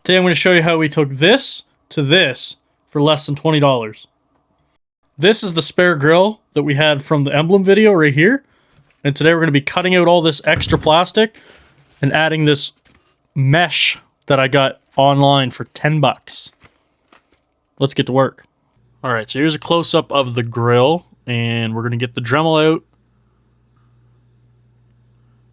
Today I'm going to show you how we took this to this for less than $20. This is the spare grill that we had from the emblem video right here. And today we're going to be cutting out all this extra plastic and adding this mesh that I got online for 10 bucks. Let's get to work. All right, so here's a close-up of the grill, and we're going to get the Dremel out.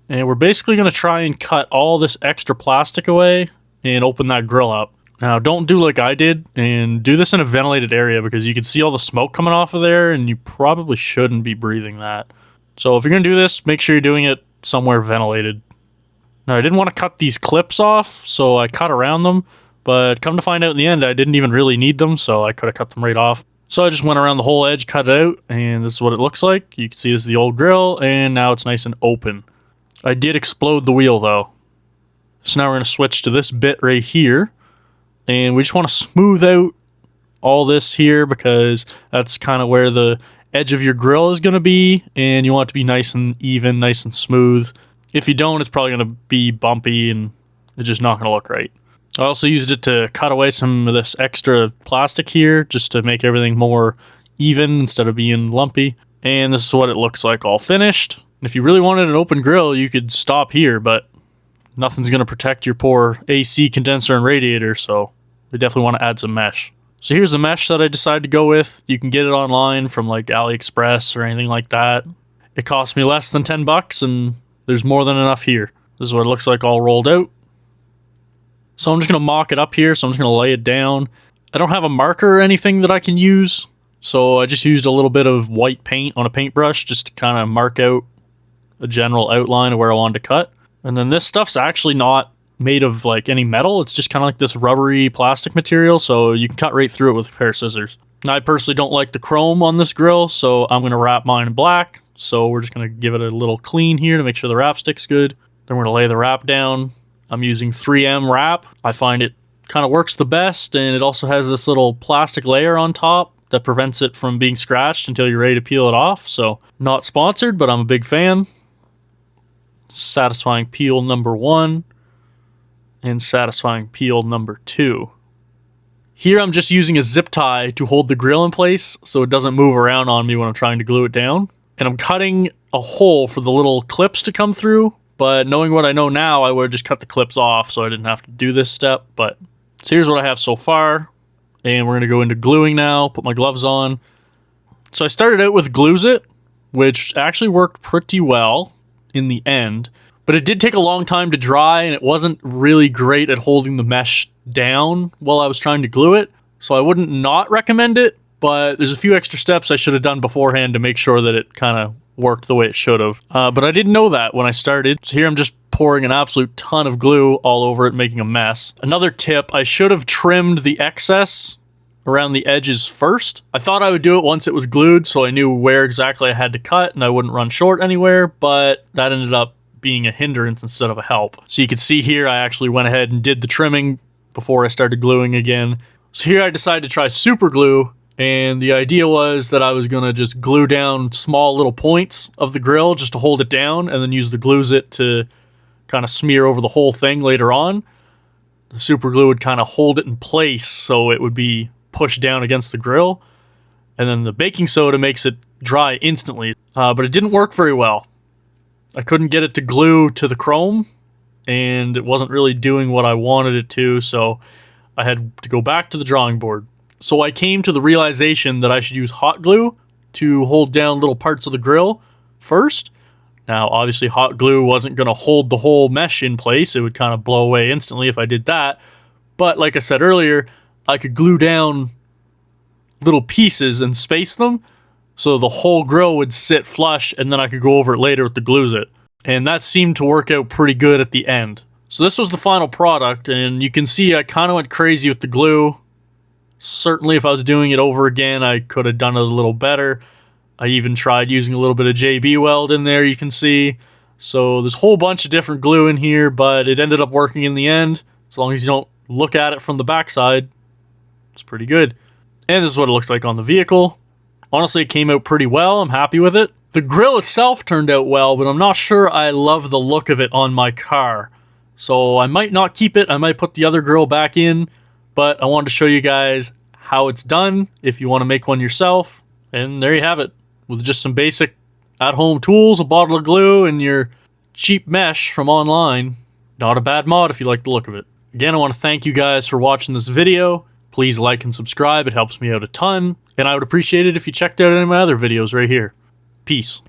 And we're basically going to try and cut all this extra plastic away and open that grill up. Now, don't do like I did and do this in a ventilated area because you can see all the smoke coming off of there and you probably shouldn't be breathing that. So if you're going to do this, make sure you're doing it somewhere ventilated. Now, I didn't want to cut these clips off, so I cut around them, but come to find out in the end, I didn't even really need them, so I could have cut them right off. So I just went around the whole edge, cut it out, and this is what it looks like. You can see this is the old grill, and now it's nice and open. I did explode the wheel, though. So now we're going to switch to this bit right here, and we just want to smooth out all this here because that's kind of where the edge of your grill is going to be, and you want it to be nice and even, nice and smooth. If you don't, it's probably going to be bumpy, and it's just not going to look right. I also used it to cut away some of this extra plastic here, just to make everything more even instead of being lumpy. And this is what it looks like all finished. If you really wanted an open grill, you could stop here, but nothing's going to protect your poor AC condenser and radiator, so we definitely want to add some mesh. So here's the mesh that I decided to go with. You can get it online from like AliExpress or anything like that. It cost me less than 10 bucks, and there's more than enough here. This is what it looks like all rolled out. So I'm just going to mock it up here, so I'm just going to lay it down. I don't have a marker or anything that I can use, so I just used a little bit of white paint on a paintbrush just to kind of mark out a general outline of where I wanted to cut. And then this stuff's actually not made of like any metal. It's just kind of like this rubbery plastic material, so you can cut right through it with a pair of scissors. Now, I personally don't like the chrome on this grill, so I'm going to wrap mine in black. So we're just going to give it a little clean here to make sure the wrap stick's good. Then we're going to lay the wrap down. I'm using 3M wrap. I find it kind of works the best, and it also has this little plastic layer on top that prevents it from being scratched until you're ready to peel it off. So not sponsored, but I'm a big fan. Satisfying peel number 1 and satisfying peel number 2. Here I'm just using a zip tie to hold the grill in place so it doesn't move around on me when I'm trying to glue it down. And I'm cutting a hole for the little clips to come through, but knowing what I know now, I would have just cut the clips off so I didn't have to do this step. But so here's what I have so far, and we're going to go into gluing now, put my gloves on. So I started out with Glue It, which actually worked pretty well in the end, but it did take a long time to dry, and it wasn't really great at holding the mesh down while I was trying to glue it, so I wouldn't not recommend it, but there's a few extra steps I should have done beforehand to make sure that it kind of worked the way it should have. But I didn't know that when I started, so here I'm just pouring an absolute ton of glue all over it, making a mess. Another tip, I should have trimmed the excess around the edges first. I thought I would do it once it was glued so I knew where exactly I had to cut and I wouldn't run short anywhere, but that ended up being a hindrance instead of a help. So you can see here I actually went ahead and did the trimming before I started gluing again. So here I decided to try super glue, and the idea was that I was going to just glue down small little points of the grill just to hold it down and then use the Glue It to kind of smear over the whole thing later on. The super glue would kind of hold it in place so it would be pushed down against the grill, and then the baking soda makes it dry instantly, but it didn't work very well. I couldn't get it to glue to the chrome, and it wasn't really doing what I wanted it to, so I had to go back to the drawing board. So I came to the realization that I should use hot glue to hold down little parts of the grill first. Now, obviously hot glue wasn't going to hold the whole mesh in place. It would kind of blow away instantly if I did that, but like I said earlier, I could glue down little pieces and space them so the whole grill would sit flush, and then I could go over it later with the Glue It. And that seemed to work out pretty good at the end. So this was the final product, and you can see I kind of went crazy with the glue. Certainly if I was doing it over again, I could have done it a little better. I even tried using a little bit of JB Weld in there, you can see. So there's a whole bunch of different glue in here, but it ended up working in the end. As long as you don't look at it from the backside, it's pretty good. And this is what it looks like on the vehicle. Honestly, it came out pretty well. I'm happy with it. The grill itself turned out well, but I'm not sure I love the look of it on my car. So I might not keep it. I might put the other grill back in, but I wanted to show you guys how it's done if you want to make one yourself. And there you have it, with just some basic at-home tools, a bottle of glue, and your cheap mesh from online. Not a bad mod if you like the look of it. Again, I want to thank you guys for watching this video. Please like and subscribe, it helps me out a ton. And I would appreciate it if you checked out any of my other videos right here. Peace.